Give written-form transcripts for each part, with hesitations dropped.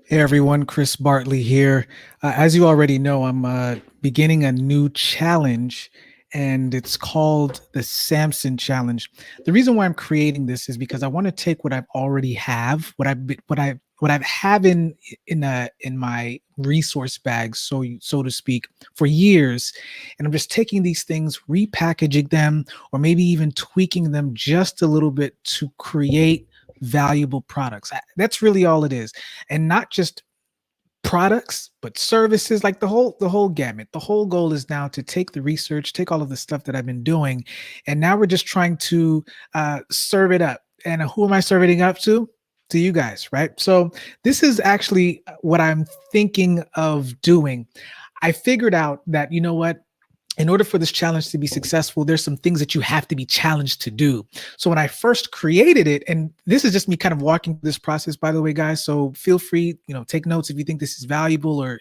Hey everyone, Chris Bartley here. As you already know, I'm beginning a new challenge, and it's called the Samson Challenge. The reason why I'm creating this is because I want to take what I've already have, what I have in my resource bag, so to speak, for years, and I'm just taking these things, repackaging them, or maybe even tweaking them just a little bit to create valuable products. That's really all it is, and not just products but services, like the whole gamut. The whole goal is now to take the research, take all of the stuff that I've been doing, and now we're just trying to serve it up. And who am I serving it up to you guys, right? So this is actually what I'm thinking of doing. I figured out that, you know what, in order for this challenge to be successful, there's some things that you have to be challenged to do. So when I first created it, and this is just me kind of walking this process, by the way, guys. So feel free, take notes if you think this is valuable, or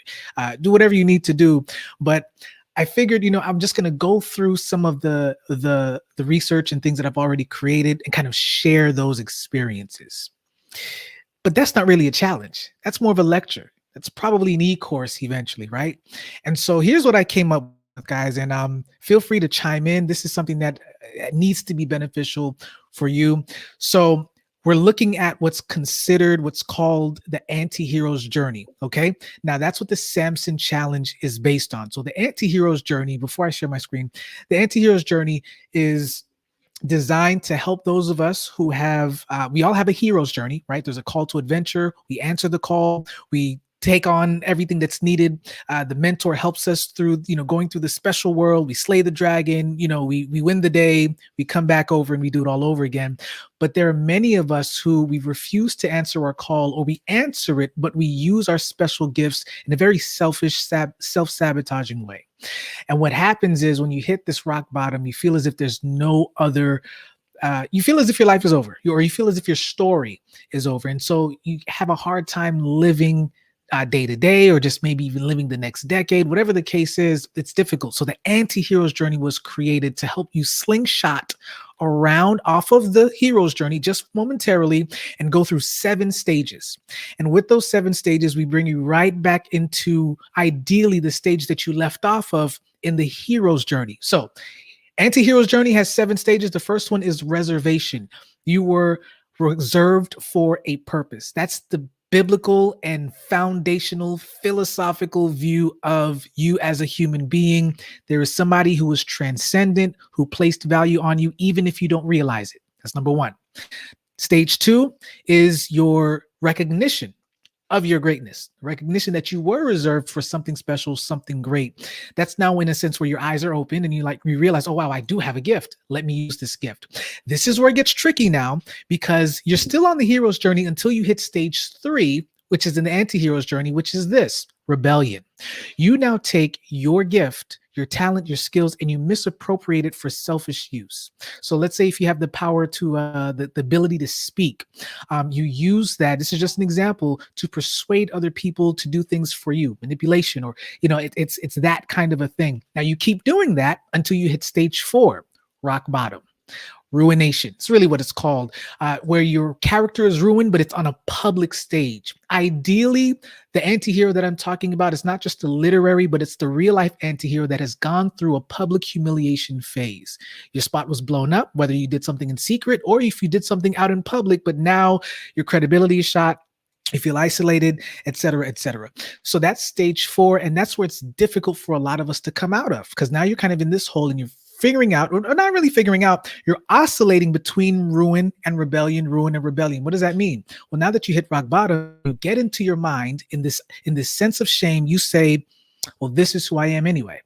do whatever you need to do. But I figured, I'm just going to go through some of the research and things that I've already created and kind of share those experiences. But that's not really a challenge. That's more of a lecture. That's probably an e-course eventually, right? And so here's what I came up with, guys, and feel free to chime in. This is something that needs to be beneficial for you. So we're looking at what's called the anti-hero's journey. Okay. Now that's what the Samson challenge is based on. So the anti-hero's journey, before I share my screen, the anti-hero's journey is designed to help those of us who have we all have a hero's journey, right? There's a call to adventure. We answer the call, we take on everything that's needed. The mentor helps us through, going through the special world. We slay the dragon, we win the day, we come back over and we do it all over again. But there are many of us who we refuse to answer our call, or we answer it, but we use our special gifts in a very selfish, self-sabotaging way. And what happens is, when you hit this rock bottom, you feel as if there's no other, you feel as if your life is over, or you feel as if your story is over. And so you have a hard time living day to day, or just maybe even living the next decade. Whatever the case is, it's difficult. So the anti-hero's journey was created to help you slingshot around off of the hero's journey just momentarily and go through 7 stages. And with those 7 stages, we bring you right back into, ideally, the stage that you left off of in the hero's journey. So anti-hero's journey has 7 stages. The first one is reservation. You were reserved for a purpose. That's the biblical and foundational philosophical view of you as a human being. There is somebody who is transcendent, who placed value on you, even if you don't realize it. That's number 1. Stage 2 is your recognition of your greatness, recognition that you were reserved for something special, something great. That's now in a sense where your eyes are open and you realize, oh wow, I do have a gift. Let me use this gift. This is where it gets tricky now, because you're still on the hero's journey until you hit stage 3, which is an anti-hero's journey, which is this: rebellion. You now take your gift, your talent, your skills, and you misappropriate it for selfish use. So let's say if you have the power to, the ability to speak, you use that. This is just an example, to persuade other people to do things for you, manipulation, or, it's that kind of a thing. Now you keep doing that until you hit stage 4, rock bottom. Ruination. It's really what it's called, where your character is ruined, but it's on a public stage. Ideally, the anti-hero that I'm talking about is not just the literary, but it's the real life anti-hero that has gone through a public humiliation phase. Your spot was blown up, whether you did something in secret or if you did something out in public, but now your credibility is shot. You feel isolated, et cetera, et cetera. So that's stage 4. And that's where it's difficult for a lot of us to come out of, because now you're kind of in this hole and you're figuring out, or not really figuring out, you're oscillating between ruin and rebellion, ruin and rebellion. What does that mean? Well, now that you hit rock bottom, you get into your mind in this sense of shame. You say, well, this is who I am anyway.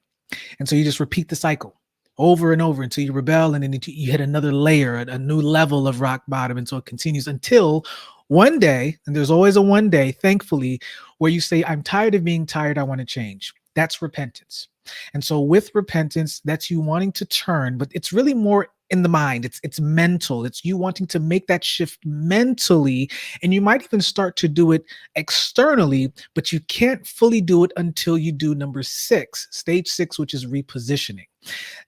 And so you just repeat the cycle over and over until you rebel, and then you hit another layer, a new level of rock bottom. And so it continues until one day, and there's always a one day, thankfully, where you say, I'm tired of being tired. I want to change. That's repentance. And so with repentance, that's you wanting to turn, but it's really more in the mind. It's mental. It's you wanting to make that shift mentally, and you might even start to do it externally, but you can't fully do it until you do number 6, stage 6, which is repositioning.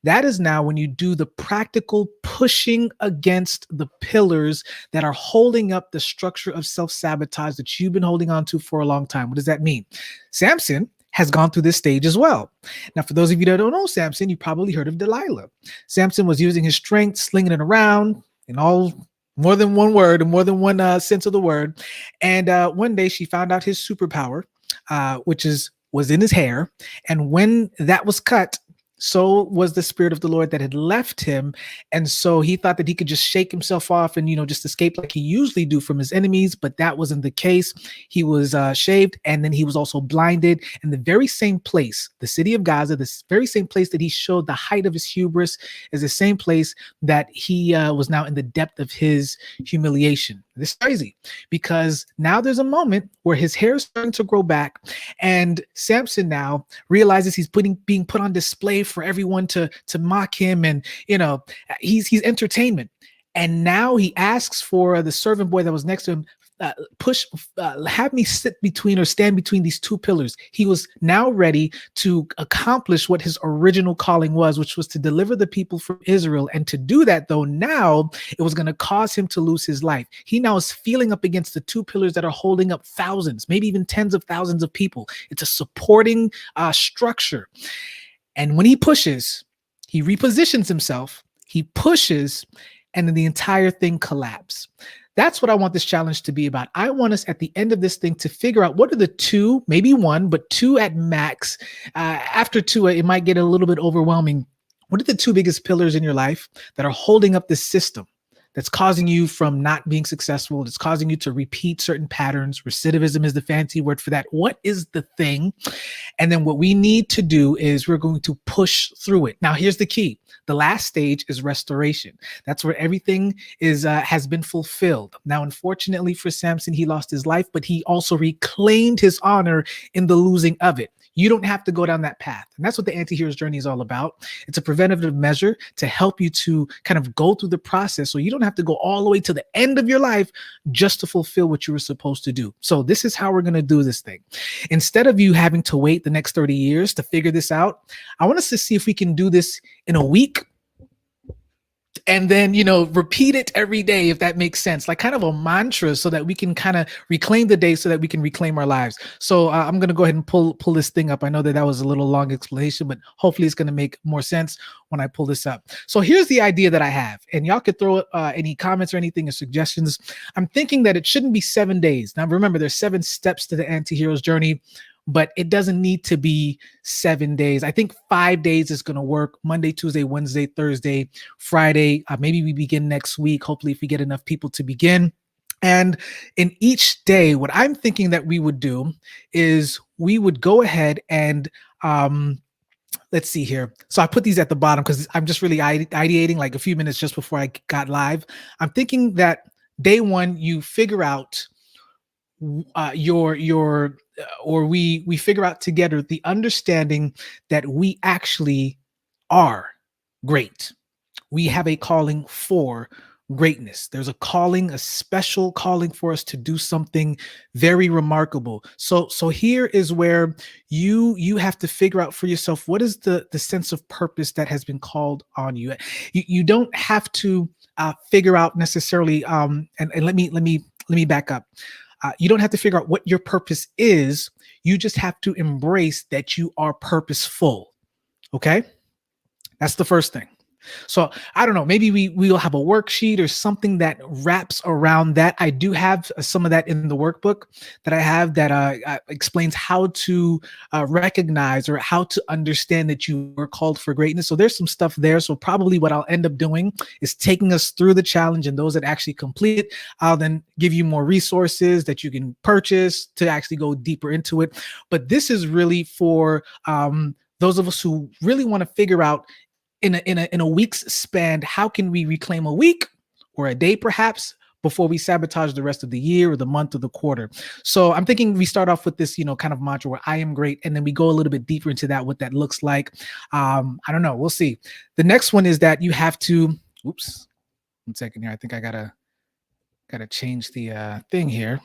That is now when you do the practical pushing against the pillars that are holding up the structure of self-sabotage that you've been holding on to for a long time. What does that mean? Samson has gone through this stage as well. Now, for those of you that don't know Samson, you probably heard of Delilah. Samson was using his strength, slinging it around in all more than one word and more than one sense of the word. And one day she found out his superpower, which was in his hair. And when that was cut, so was the spirit of the Lord that had left him. And so he thought that he could just shake himself off and, just escape like he usually do from his enemies. But that wasn't the case. He was shaved, and then he was also blinded. In the very same place, the city of Gaza, this very same place that he showed the height of his hubris, is the same place that he was now in the depth of his humiliation. This is crazy because now there's a moment where his hair is starting to grow back, and Samson now realizes he's being put on display for everyone to mock him, and he's entertainment. And now he asks for the servant boy that was next to him, have me sit between or stand between these two pillars. He was now ready to accomplish what his original calling was, which was to deliver the people from Israel. And to do that, though, now it was going to cause him to lose his life. He now is feeling up against the two pillars that are holding up thousands, maybe even tens of thousands of people. It's a supporting structure. And when he pushes, he repositions himself, he pushes, and then the entire thing collapses. That's what I want this challenge to be about. I want us at the end of this thing to figure out what are the two, maybe one, but two at max. After two, it might get a little bit overwhelming. What are the two biggest pillars in your life that are holding up this system that's causing you from not being successful? It's causing you to repeat certain patterns. Recidivism is the fancy word for that. What is the thing? And then what we need to do is we're going to push through it. Now, here's the key. The last stage is restoration. That's where everything has been fulfilled. Now, unfortunately for Samson, he lost his life, but he also reclaimed his honor in the losing of it. You don't have to go down that path. And that's what the anti-hero's journey is all about. It's a preventative measure to help you to kind of go through the process so you don't have to go all the way to the end of your life just to fulfill what you were supposed to do. So this is how we're going to do this thing. Instead of you having to wait the next 30 years to figure this out, I want us to see if we can do this in a week, and then, repeat it every day, if that makes sense, like kind of a mantra, so that we can kind of reclaim the day so that we can reclaim our lives. So I'm going to go ahead and pull this thing up. I know that was a little long explanation, but hopefully it's going to make more sense when I pull this up. So here's the idea that I have, and y'all could throw any comments or anything or suggestions. I'm thinking that it shouldn't be 7 days. Now, remember, there's 7 steps to the anti-hero's journey, but it doesn't need to be 7 days. I think 5 days is going to work. Monday, Tuesday, Wednesday, Thursday, Friday. Maybe we begin next week. Hopefully, if we get enough people to begin. And in each day, what I'm thinking that we would do is we would go ahead and let's see here. So I put these at the bottom because I'm just really ideating like a few minutes just before I got live. I'm thinking that day one, you figure out we figure out together the understanding that we actually are great. We have a calling for greatness. There's a calling, a special calling for us to do something very remarkable. So here is where you have to figure out for yourself, what is the sense of purpose that has been called on you. You don't have to figure out necessarily and let me back up. You don't have to figure out what your purpose is. You just have to embrace that you are purposeful. Okay? That's the first thing. So I don't know, maybe we'll have a worksheet or something that wraps around that. I do have some of that in the workbook that I have that explains how to recognize or how to understand that you were called for greatness. So there's some stuff there. So probably what I'll end up doing is taking us through the challenge, and those that actually complete it, I'll then give you more resources that you can purchase to actually go deeper into it. But this is really for those of us who really want to figure out in a week's span, how can we reclaim a week or a day perhaps before we sabotage the rest of the year or the month or the quarter. So I'm thinking we start off with this, kind of mantra where I am great. And then we go a little bit deeper into that, what that looks like. I don't know. We'll see. The next one is that you have to Oops, 1 second here. I think I gotta change the thing here.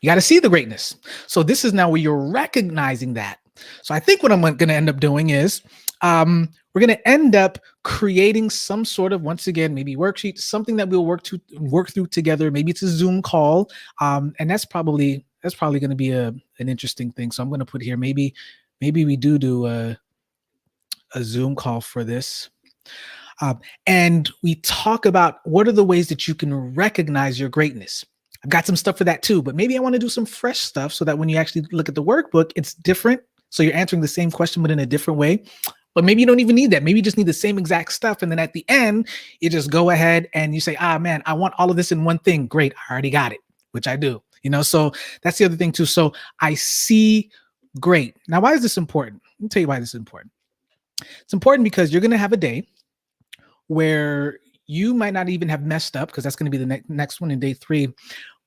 You got to see the greatness. So this is now where you're recognizing that. So I think what I'm going to end up doing is we're going to end up creating some sort of, once again, maybe worksheet, something that we'll work through together. Maybe it's a Zoom call, and that's probably going to be an interesting thing. So I'm going to put here maybe we do a Zoom call for this. And we talk about what are the ways that you can recognize your greatness. I've got some stuff for that too, but maybe I want to do some fresh stuff so that when you actually look at the workbook, it's different. So you're answering the same question, but in a different way. But maybe you don't even need that. Maybe you just need the same exact stuff. And then at the end, you just go ahead and you say, man, I want all of this in one thing. Great. I already got it, which I do. So that's the other thing too. So I see great. Now, why is this important? Let me tell you why this is important. It's important because you're going to have a day where you might not even have messed up, because that's going to be the next one in day 3,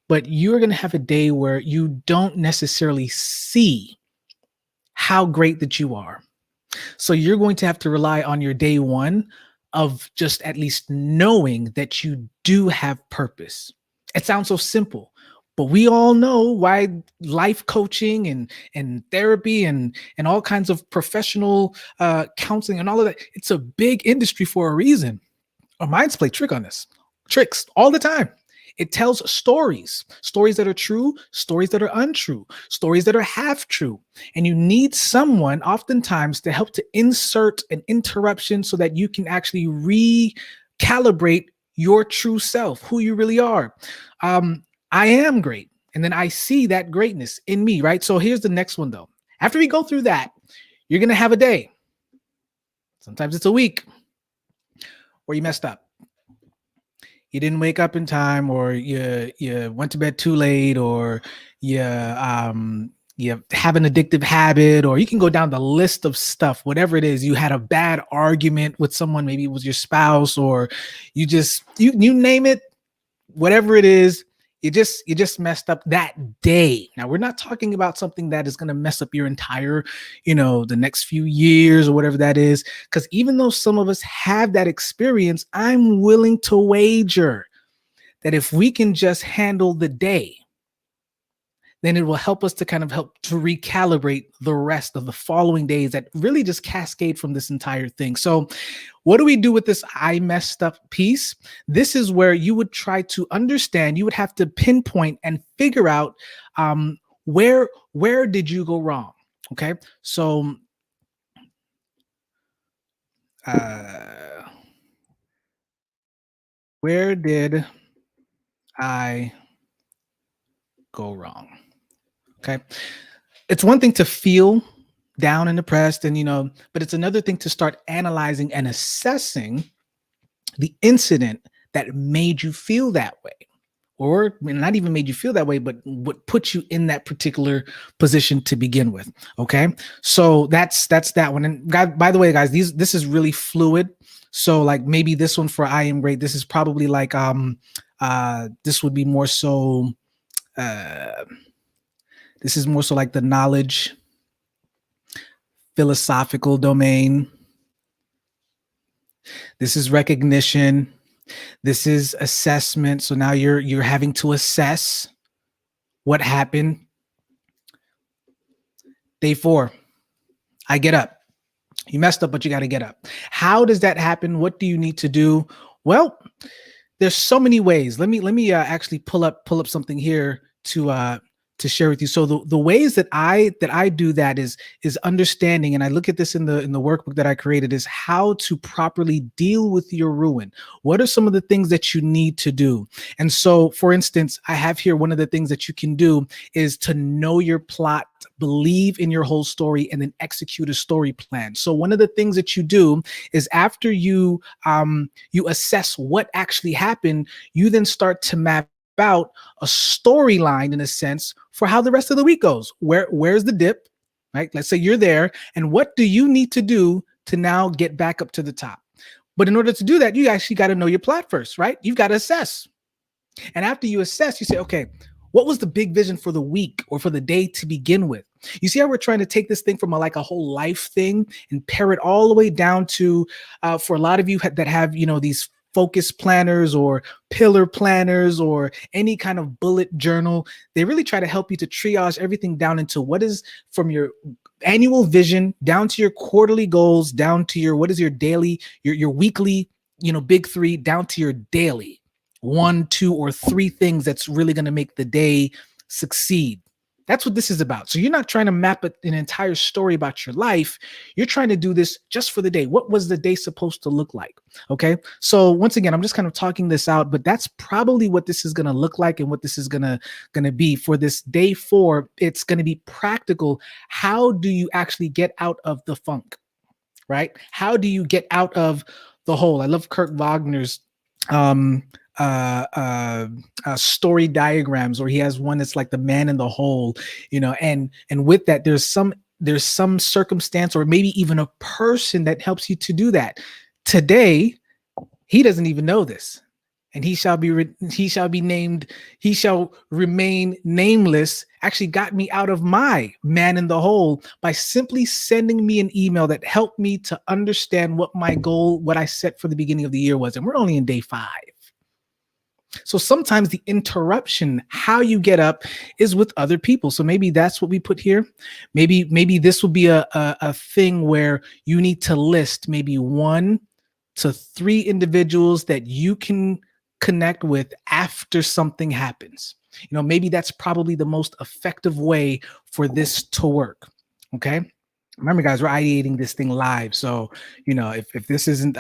but you're going to have a day where you don't necessarily see how great that you are. So you're going to have to rely on your day 1 of just at least knowing that you do have purpose. It sounds so simple, but we all know why life coaching and therapy and all kinds of professional counseling and all of that, it's a big industry for a reason. Our minds play tricks all the time. It tells stories that are true, stories that are untrue, stories that are half true. And you need someone oftentimes to help to insert an interruption so that you can actually recalibrate your true self, who you really are. I am great. And then I see that greatness in me, right? So here's the next one though. After we go through that, you're going to have a day. Sometimes it's a week where you messed up. You didn't wake up in time, or you went to bed too late, or you have an addictive habit, or you can go down the list of stuff, whatever it is. You had a bad argument with someone, maybe it was your spouse, or you name it, whatever it is, you just messed up that day. Now, we're not talking about something that is going to mess up your entire, the next few years or whatever that is. Because even though some of us have that experience, I'm willing to wager that if we can just handle the day, then it will help us to help to recalibrate the rest of the following days that really just cascade from this entire thing. So what do we do with this I messed up piece? This is where you would try to understand, you would have to pinpoint and figure out where did you go wrong? Okay. So where did I go wrong? Okay. It's one thing to feel down and depressed but it's another thing to start analyzing and assessing the incident that made you feel that way, or not even made you feel that way, but what put you in that particular position to begin with. Okay. So that's that one. And by the way, guys, this is really fluid. So like maybe this one for I am great, this is probably like, this would be more so, this is more so like the knowledge, philosophical domain. This is recognition. This is assessment. So now you're having to assess what happened. Day 4, I get up. You messed up, but you got to get up. How does that happen? What do you need to do? Well, there's so many ways. Let me actually pull up something here to share with you. So the ways that I do that is understanding, and I look at this in the workbook that I created, is how to properly deal with your ruin. What are some of the things that you need to do? And so, for instance, I have here one of the things that you can do is to know your plot, believe in your whole story, and then execute a story plan. So one of the things that you do is after you assess what actually happened, you then start to map out a storyline in a sense for how the rest of the week goes. Where's the dip, right? Let's say you're there, and what do you need to do to now get back up to the top? But in order to do that, you actually got to know your plot first, right? You've got to assess. And after you assess, you say, okay, what was the big vision for the week or for the day to begin with? You see how we're trying to take this thing from like a whole life thing and pare it all the way down to, for a lot of you that have, these focus planners or pillar planners or any kind of bullet journal, they really try to help you to triage everything down into what is from your annual vision down to your quarterly goals, down to your, what is your daily, your weekly, big three, down to your daily one, two, or three things that's really going to make the day succeed. That's what this is about. So you're not trying to map an entire story about your life. You're trying to do this just for the day. What was the day supposed to look like? Okay. So once again, I'm just kind of talking this out, but that's probably what this is going to look like and what this is going to be for this day 4. It's going to be practical. How do you actually get out of the funk, right? How do you get out of the hole? I love Kurt Wagner's story diagrams, or he has one that's like the man in the hole, and with that there's some circumstance or maybe even a person that helps you to do that. Today he doesn't even know this, and he shall remain nameless, actually got me out of my man in the hole by simply sending me an email that helped me to understand what my goal, what I set for the beginning of the year was. And we're only in day 5. So sometimes the interruption, how you get up, is with other people. So maybe that's what we put here. Maybe this will be a thing where you need to list maybe 1 to 3 individuals that you can connect with after something happens. Maybe that's probably the most effective way for this to work. Okay. Remember, guys, we're ideating this thing live. So, if this isn't,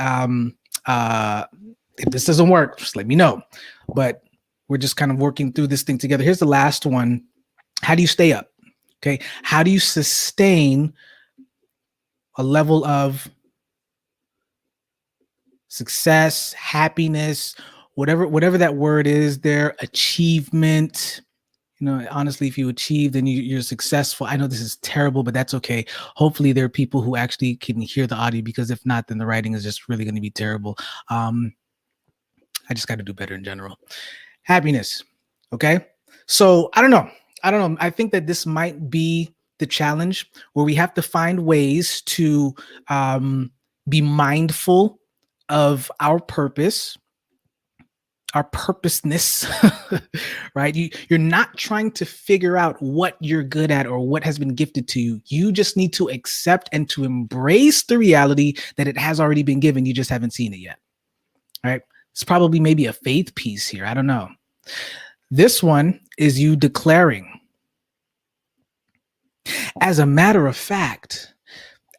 if this doesn't work, just let me know. But we're just kind of working through this thing together. Here's the last one. How do you stay up? Okay. How do you sustain a level of success, happiness, whatever that word is there, achievement? Honestly, if you achieve, then you're successful. I know this is terrible, but that's okay. Hopefully there are people who actually can hear the audio, because if not, then the writing is just really going to be terrible. I just got to do better in general. Happiness. Okay. So I don't know. I think that this might be the challenge, where we have to find ways to be mindful of our purpose, our purposeness, right? You're not trying to figure out what you're good at or what has been gifted to you. You just need to accept and to embrace the reality that it has already been given. You just haven't seen it yet. All right. It's probably maybe a faith piece here. I don't know. This one is you declaring. As a matter of fact,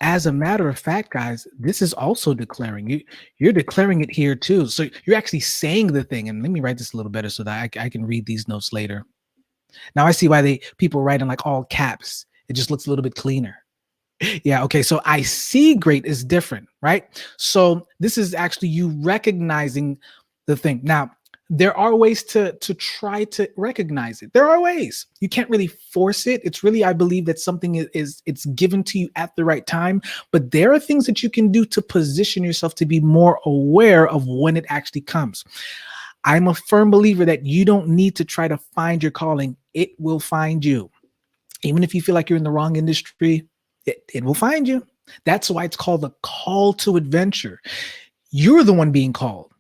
guys, this is also declaring. You're declaring it here too. So you're actually saying the thing. And let me write this a little better so that I can read these notes later. Now I see why people write in like all caps. It just looks a little bit cleaner. Yeah. Okay. So I see great is different, right? So this is actually you recognizing the thing. Now, there are ways to try to recognize it. There are ways. You can't really force it. It's really, I believe that something it's given to you at the right time, but there are things that you can do to position yourself to be more aware of when it actually comes. I'm a firm believer that you don't need to try to find your calling. It will find you. Even if you feel like you're in the wrong industry, it will find you. That's why it's called the call to adventure. You're the one being called.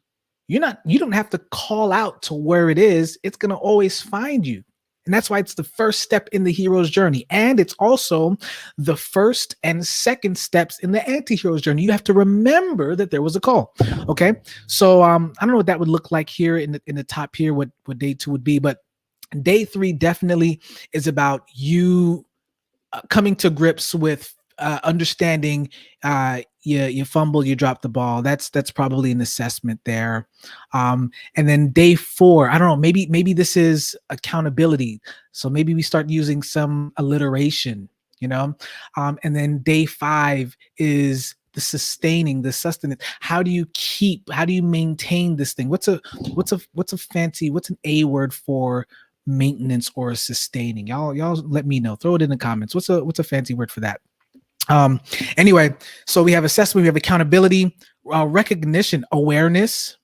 You don't have to call out to where it is. It's going to always find you. And that's why it's the first step in the hero's journey. And it's also the first and second steps in the anti-hero's journey. You have to remember that there was a call. Okay. So I don't know what that would look like here in the top here, what day 2 would be, but day 3 definitely is about you coming to grips with understanding you fumble, you drop the ball. That's probably an assessment there. And then day 4, I don't know, maybe this is accountability. So maybe we start using some alliteration, and then day 5 is the sustaining, the sustenance. How do you maintain this thing? What's an A word for maintenance or sustaining? Y'all let me know. Throw it in the comments. What's a fancy word for that? Anyway, so we have assessment, we have accountability, recognition, awareness.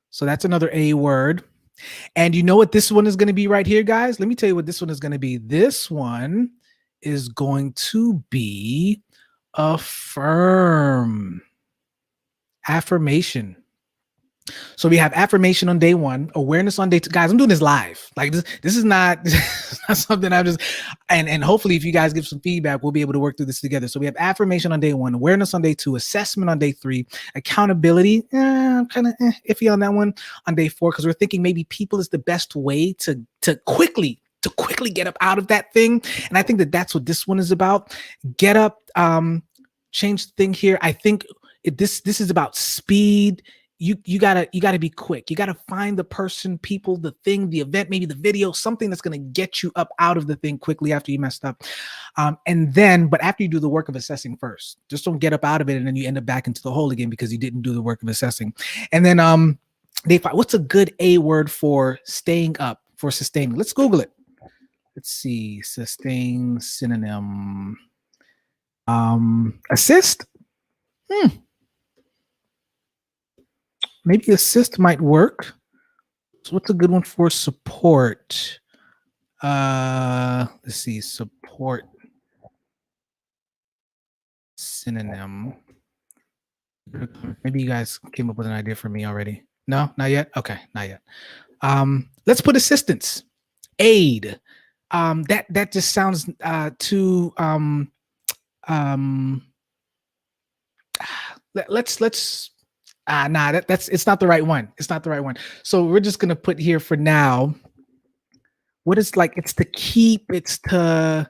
So that's another A word. And you know what this one is going to be right here, guys? Let me tell you what this one is going to be. This one is going to be affirm. Affirmation. So we have affirmation on day one, awareness on day two. Guys, I'm doing this live. Like this is not, this is not something I'm just, and hopefully if you guys give some feedback, we'll be able to work through this together. So we have affirmation on day one, awareness on day two, assessment on day three, accountability. I'm kind of iffy on that one on day four, because we're thinking maybe people is the best way to quickly get up out of that thing. And I think that that's what this one is about. Get up, change the thing here. I think this is about speed. You gotta be quick. You gotta find the person, people, the thing, the event, maybe the video, something that's gonna get you up out of the thing quickly after you messed up. And then, but after you do the work of assessing first, just don't get up out of it and then you end up back into the hole again because you didn't do the work of assessing. And then they find, what's a good A word for staying up, for sustaining? Let's Google it. Let's see, sustain synonym. Assist. Maybe assist might work. So what's a good one for support? Let's see, support synonym. Maybe you guys came up with an idea for me already. No, not yet. Okay, not yet. Let's put assistance, aid. That just sounds too let's that's it's not the right one. It's not the right one. So we're just gonna put here for now. What is like? It's to keep. It's to.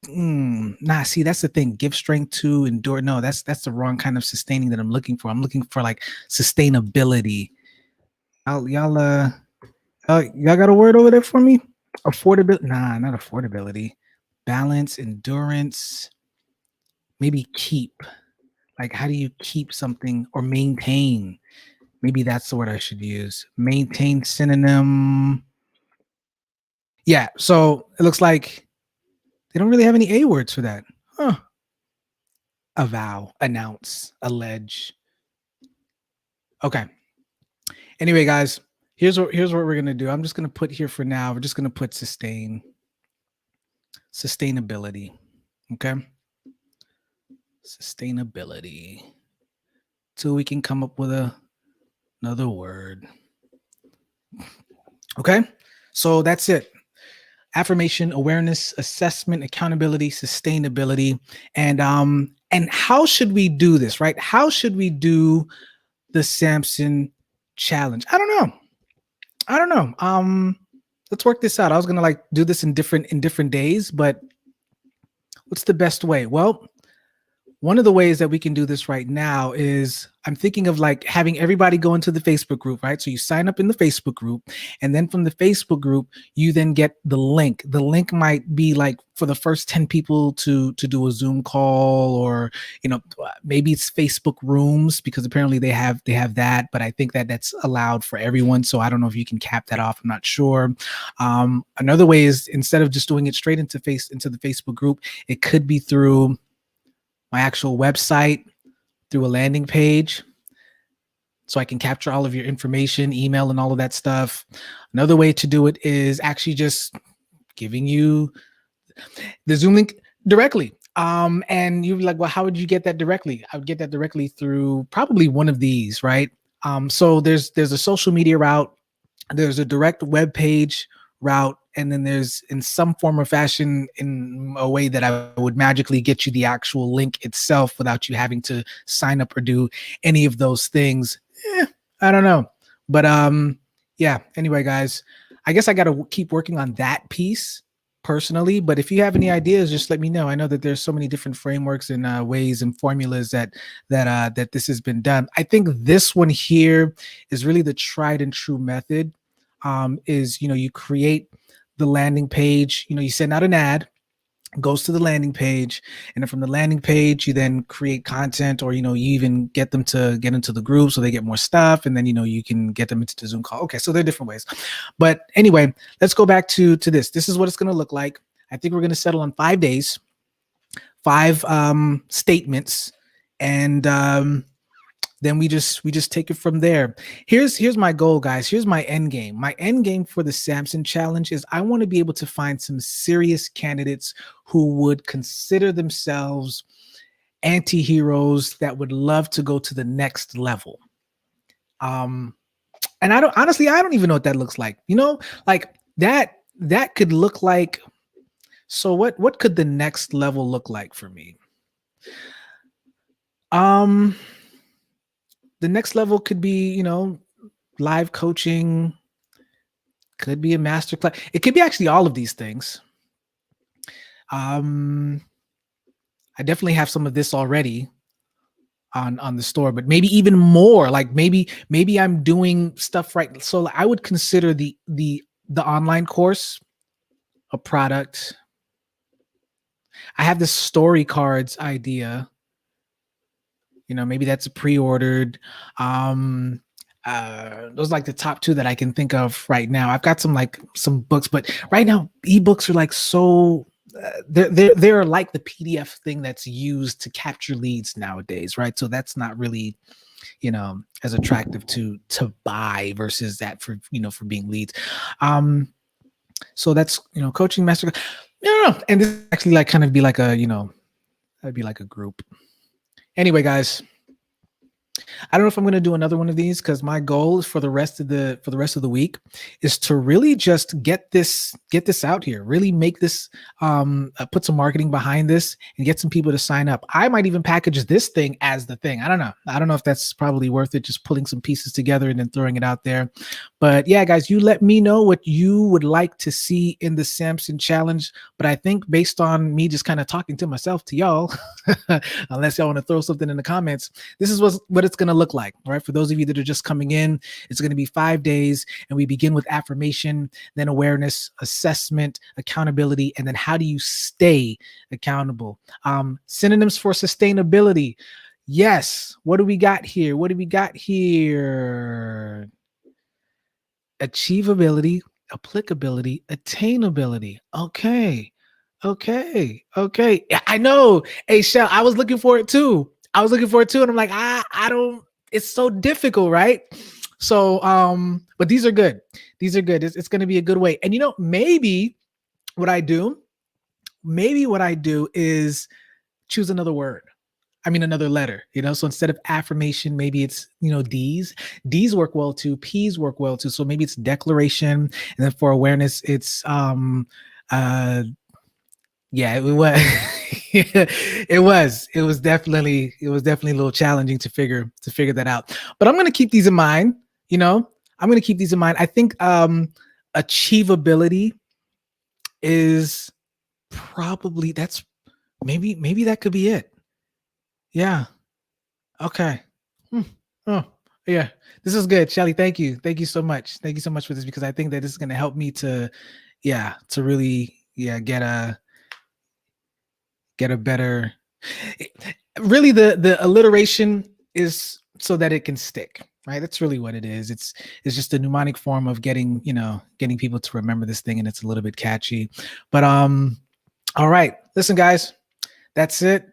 Nah. See, that's the thing. Give strength to endure. No, that's the wrong kind of sustaining that I'm looking for. I'm looking for like sustainability. Y'all got a word over there for me? Affordability? Nah, not affordability. Balance, endurance. Maybe keep. Like, how do you keep something or maintain? Maybe that's the word I should use. Maintain synonym. Yeah, so it looks like they don't really have any A words for that. Huh. Avow, announce, allege. Okay. Anyway, guys, here's what we're gonna do. I'm just gonna put here for now. We're just gonna put sustain, sustainability. Okay. Sustainability. Till we can come up with another word. Okay, so that's it. Affirmation, awareness, assessment, accountability, sustainability, and how should we do this, right? How should we do the Samson challenge? I don't know. Let's work this out. I was gonna like do this in different days, but what's the best way? Well, one of the ways that we can do this right now is I'm thinking of like having everybody go into the Facebook group, right? So you sign up in the Facebook group, and then from the Facebook group, you then get the link. The link might be like for the first 10 people to do a Zoom call, or maybe it's Facebook rooms, because apparently they have that, but I think that that's allowed for everyone. So I don't know if you can cap that off. I'm not sure. Another way is, instead of just doing it straight into the Facebook group, it could be through my actual website, through a landing page, so I can capture all of your information, email, and all of that stuff. Another way to do it is actually just giving you the Zoom link directly. And you're like, well, how would you get that directly? I would get that directly through probably one of these, right? So there's a social media route, there's a direct web page route, and then there's, in some form or fashion, in a way that I would magically get you the actual link itself without you having to sign up or do any of those things. I don't know. But yeah, anyway, guys, I guess I got to keep working on that piece personally. But if you have any ideas, just let me know. I know that there's so many different frameworks and ways and formulas that this has been done. I think this one here is really the tried and true method. Is, you create the landing page, you send out an ad, goes to the landing page, and then from the landing page, you then create content, or, you even get them to get into the group so they get more stuff. And then, you can get them into the Zoom call. Okay. So there are different ways, but anyway, let's go back to this. This is what it's going to look like. I think we're going to settle on 5 days, 5 statements. And, then we just take it from there. Here's my goal, guys. Here's my end game. My end game for the Samson challenge is I want to be able to find some serious candidates who would consider themselves anti-heroes that would love to go to the next level. Um and I don't even know what that looks like. Like that could look like, so what could the next level look like for me? Um the next level could be, live coaching, could be a master class. It could be actually all of these things. Um I definitely have some of this already on the store, but maybe even more. Like maybe I'm doing stuff right. So I would consider the online course a product. I have this story cards idea. Maybe that's pre-ordered. Um those are like the top two that I can think of right now. I've got some books, but right now ebooks are like so they're like the PDF thing that's used to capture leads nowadays, right? So that's not really, as attractive to buy versus that for being leads. So that's, coaching master. No, and this actually like kind of be like a, that'd be like a group. Anyway, guys, I don't know if I'm going to do another one of these, because my goal is for the rest of the week is to really just get this out here, really make this, put some marketing behind this and get some people to sign up. I might even package this thing as the thing. I don't know if that's probably worth it, just pulling some pieces together and then throwing it out there. But yeah, guys, you let me know what you would like to see in the Samson challenge. But I think based on me just kind of talking to myself, to y'all, unless y'all want to throw something in the comments, this is what it's going to look like. All right. For those of you that are just coming in, it's going to be 5 days, and we begin with affirmation, then awareness, assessment, accountability, and then how do you stay accountable? Synonyms for sustainability. Yes. What do we got here? Achievability, applicability, attainability. Okay. I know. Hey, Shell, I was looking for it too. And I'm like, I don't, it's so difficult, right? So, but these are good. It's going to be a good way. And maybe what I do is choose another word. Another letter, so instead of affirmation, maybe it's, D's work well too. P's work well too. So maybe it's declaration. And then for awareness, it's, yeah, it was, it was definitely a little challenging to figure that out, but I'm going to keep these in mind. I think, achievability is probably, that's maybe that could be it. Yeah. Okay. Oh, yeah. This is good, Shelly. Thank you. Thank you so much. Thank you so much for this, because I think that this is going to help me to really, get a better. Really, the alliteration is so that it can stick, right? That's really what it is. It's just a mnemonic form of getting people to remember this thing, and it's a little bit catchy. But all right. Listen, guys, that's it.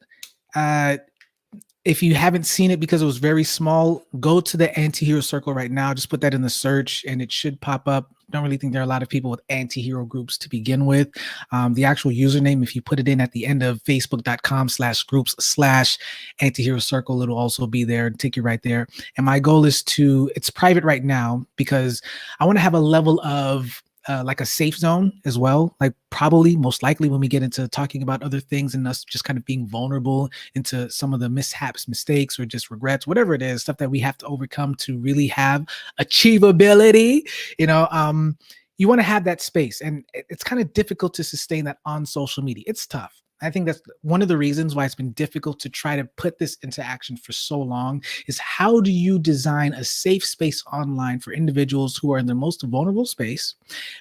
If you haven't seen it because it was very small, go to the anti-hero circle right now. Just put that in the search and it should pop up. Don't really think there are a lot of people with anti-hero groups to begin with. The actual username, if you put it in at the end of facebook.com/groups/anti-hero circle, it'll also be there and take you right there. And my goal is it's private right now because I want to have a level of like a safe zone as well. Like probably most likely when we get into talking about other things and us just kind of being vulnerable into some of the mishaps, mistakes, or just regrets, whatever it is, stuff that we have to overcome to really have achievability, you want to have that space. And it's kind of difficult to sustain that on social media. It's tough. I think that's one of the reasons why it's been difficult to try to put this into action for so long, is how do you design a safe space online for individuals who are in their most vulnerable space,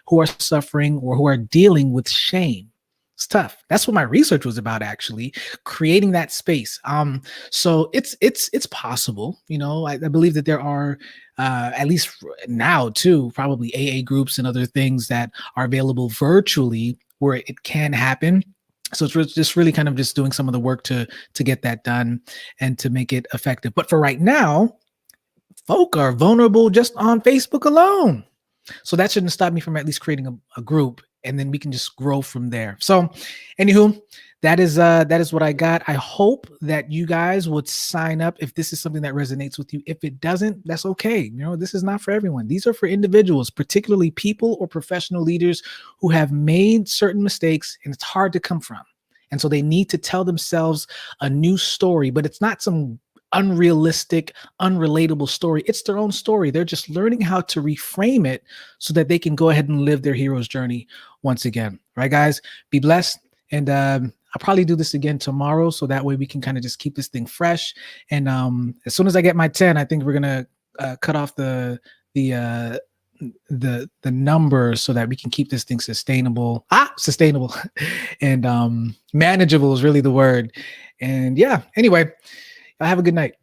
who are suffering or who are dealing with shame? It's tough. That's what my research was about, actually, creating that space. So it's possible. I believe that there are, at least now too, probably AA groups and other things that are available virtually where it can happen. So it's just really kind of just doing some of the work to get that done and to make it effective. But for right now, folk are vulnerable just on Facebook alone. So that shouldn't stop me from at least creating a group, and then we can just grow from there. So, anywho, that is what I got. I hope that you guys would sign up if this is something that resonates with you. If it doesn't, that's okay. You know, this is not for everyone. These are for individuals, particularly people or professional leaders who have made certain mistakes and it's hard to come from. And so they need to tell themselves a new story, but it's not some unrealistic, unrelatable story. It's their own story. They're just learning how to reframe it so that they can go ahead and live their hero's journey once again. Right, guys? Be blessed. And I'll probably do this again tomorrow, so that way we can kind of just keep this thing fresh. And as soon as I get my 10, I think we're gonna cut off the numbers so that we can keep this thing sustainable and manageable is really the word. And yeah, anyway, have a good night.